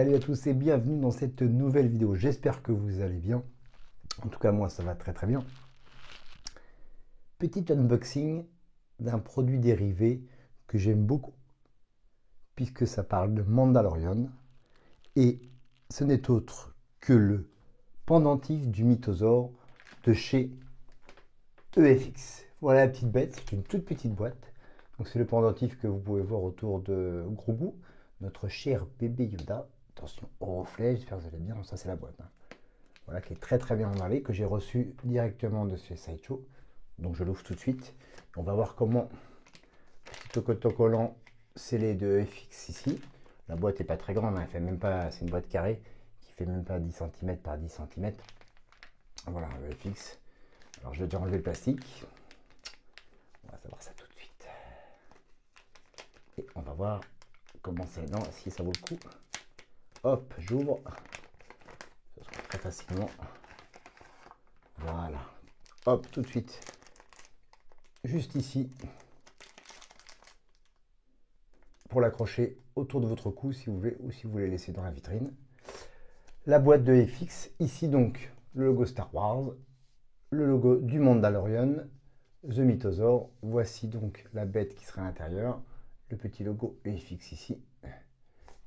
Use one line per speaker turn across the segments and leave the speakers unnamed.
Salut à tous et bienvenue dans cette nouvelle vidéo. J'espère que vous allez bien. En tout cas, moi, ça va très très bien. Petit unboxing d'un produit dérivé que j'aime beaucoup, puisque ça parle de Mandalorian. Et ce n'est autre que le pendentif du mythosaure de chez EFX. Voilà la petite bête, c'est une toute petite boîte. Donc c'est le pendentif que vous pouvez voir autour de Grogu, notre cher bébé Yoda. Attention au reflet, j'espère que vous allez bien. Donc ça c'est la boîte. Voilà, qui est très très bien emballée, que j'ai reçu directement de chez Sideshow. Donc je l'ouvre tout de suite. On va voir comment petit autocollant scellé de EFX ici. La boîte n'est pas très grande, elle fait même pas, c'est une boîte carrée qui fait même pas 10 cm par 10 cm. Voilà, EFX. Alors je vais déjà enlever le plastique. On va savoir ça tout de suite. Et on va voir comment c'est dedans, si ça vaut le coup. Hop, j'ouvre. Ça se trouve très facilement. Voilà. Hop, tout de suite. Juste ici. Pour l'accrocher autour de votre cou si vous voulez, ou si vous voulez laisser dans la vitrine. La boîte de EFX. Ici donc, le logo Star Wars. Le logo du Mandalorian. The Mythosaur. Voici donc la bête qui sera à l'intérieur. Le petit logo EFX ici.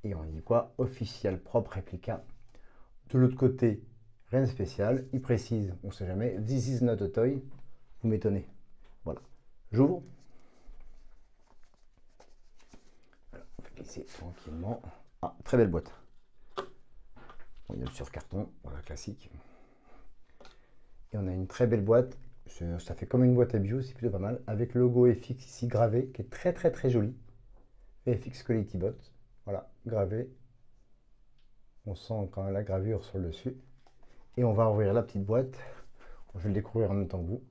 Et on dit quoi? Official propre réplica. De l'autre côté, rien de spécial. Il précise, on ne sait jamais, this is not a toy. Vous m'étonnez. Voilà. J'ouvre. Voilà, on va glisser tranquillement. Ah, très belle boîte. Bon, il y a le sur-carton, voilà, classique. Et on a une très belle boîte. Ça fait comme une boîte à bijoux, c'est plutôt pas mal. Avec le logo FX ici gravé, qui est très très très joli. FX Quality Bot. Voilà, gravé. On sent quand même la gravure sur le dessus. Et on va ouvrir la petite boîte. Je vais le découvrir en même temps que vous.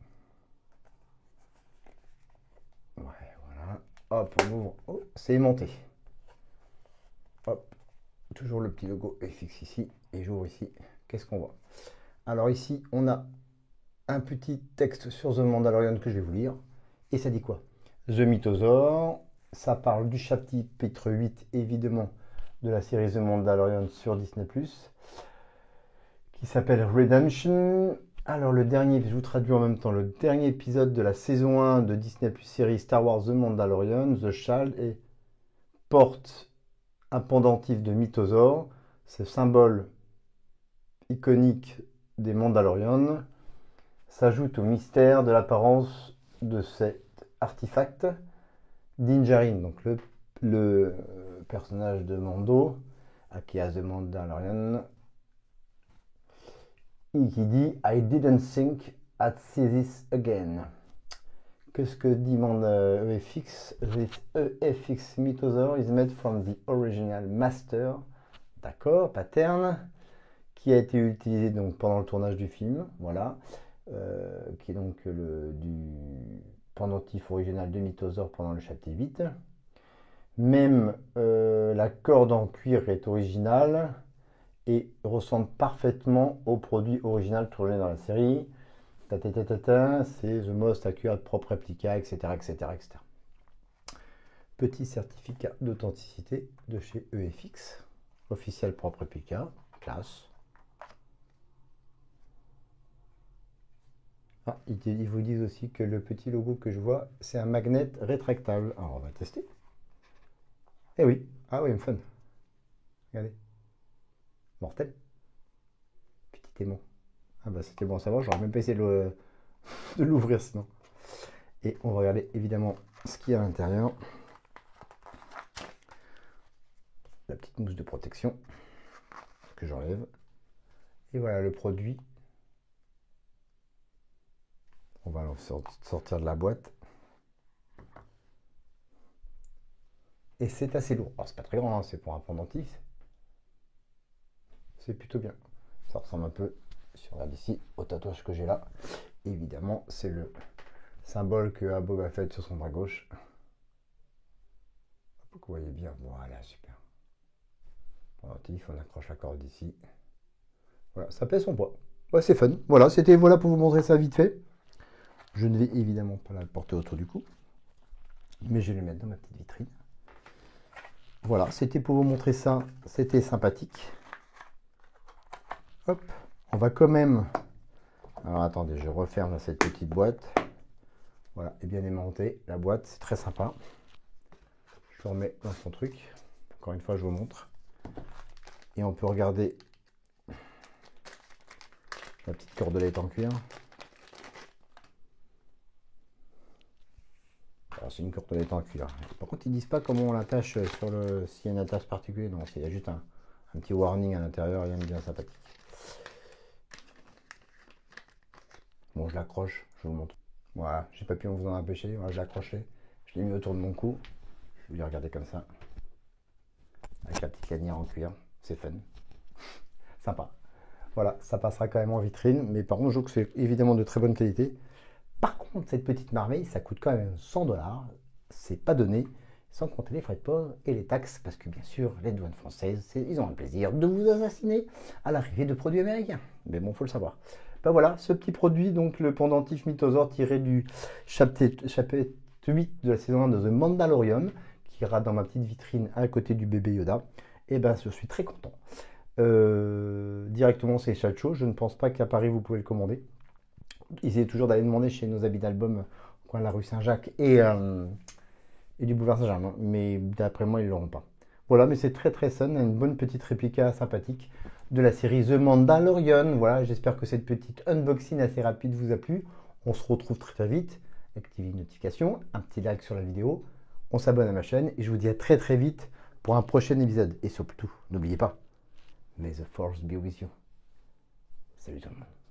Ouais, voilà. Hop, on ouvre. Oh, c'est aimanté. Hop. Toujours le petit logo FX ici. Et j'ouvre ici. Qu'est-ce qu'on voit? Alors ici, on a un petit texte sur The Mandalorian que je vais vous lire. Et ça dit quoi? The Mythosaur. Ça parle du chapitre 8, évidemment, de la série The Mandalorian sur Disney+, qui s'appelle Redemption. Alors le dernier, je vous traduis en même temps, le dernier épisode de la saison 1 de Disney+, série Star Wars The Mandalorian, The Child, et porte un pendentif de mythosaure, ce symbole iconique des Mandalorians, s'ajoute au mystère de l'apparence de cet artefact. Din Djarin, donc le personnage de Mando, qui a The Mandalorian, et qui dit I didn't think I'd see this again. Qu'est-ce que dit EFX? This EFX Mythosaur is made from the original master, d'accord, pattern, qui a été utilisé donc pendant le tournage du film, voilà, qui est donc du pendentif original de Mythosaur pendant le chapitre 8. Même la corde en cuir est originale et ressemble parfaitement au produit original tourné dans la série. C'est The Most Accurate Propre Replica, etc., etc., etc. Petit certificat d'authenticité de chez EFX. Officiel Propre Replica, classe. Ah, ils vous disent aussi que le petit logo que je vois, c'est un magnet rétractable. Alors on va tester. Eh oui, ah oui, fun. Regardez. Mortel. Petit aimant. Ah bah c'était bon à savoir, j'aurais même pas essayé de l'ouvrir sinon. Et on va regarder évidemment ce qu'il y a à l'intérieur. La petite mousse de protection que j'enlève. Et voilà le produit. On va le sortir de la boîte. Et c'est assez lourd. Alors c'est pas très grand, hein, c'est pour un pendentif. C'est plutôt bien. Ça ressemble un peu, si on regarde ici, au tatouage que j'ai là. Évidemment, c'est le symbole que a Boba Fett sur son bras gauche. Vous voyez bien, voilà, super. Pendentif, on accroche la corde ici. Voilà, ça pèse son poids. Ouais, c'est fun. Voilà, c'était voilà pour vous montrer ça vite fait. Je ne vais évidemment pas la porter autour du cou, mais je vais le mettre dans ma petite vitrine. Voilà, c'était pour vous montrer ça. C'était sympathique. Hop, on va quand même... Alors attendez, je referme cette petite boîte. Voilà, et bien aimantée. La boîte, c'est très sympa. Je le remets dans son truc. Encore une fois, je vous montre. Et on peut regarder la petite cordelette en cuir. C'est une cordelette en cuir. Par contre, ils disent pas comment on l'attache sur le... s'il y a une attache particulière. Non, il y a juste un petit warning à l'intérieur, rien de bien sympathique. Bon, je l'accroche, je vous montre. Voilà, j'ai pas pu vous en empêcher. Voilà, je l'ai accroché. Je l'ai mis autour de mon cou. Je vais lui regarder comme ça. Avec la petite lanière en cuir. C'est fun. Sympa. Voilà, ça passera quand même en vitrine. Mais par contre, je trouve que c'est évidemment de très bonne qualité. Par contre, cette petite merveille, ça coûte quand même 100 $. C'est pas donné, sans compter les frais de port et les taxes, parce que bien sûr, les douanes françaises, ils ont un plaisir de vous assassiner à l'arrivée de produits américains. Mais bon, faut le savoir. Ben voilà, ce petit produit, donc le pendentif Mythosaur tiré du chapitre 8 de la saison 1 de The Mandalorian, qui ira dans ma petite vitrine à côté du bébé Yoda. Et ben, je suis très content. Directement, c'est Chacho. Je ne pense pas qu'à Paris, vous pouvez le commander. Essayez toujours d'aller demander chez nos habits d'album au coin de la rue Saint-Jacques et du boulevard Saint-Germain. Mais d'après moi, ils ne l'auront pas. Voilà, mais c'est très très fun. Une bonne petite réplica sympathique de la série The Mandalorian. Voilà, j'espère que cette petite unboxing assez rapide vous a plu. On se retrouve très très vite. Activez les notifications, un petit like sur la vidéo. On s'abonne à ma chaîne et je vous dis à très très vite pour un prochain épisode. Et surtout, n'oubliez pas, May the Force be with you. Salut tout le monde.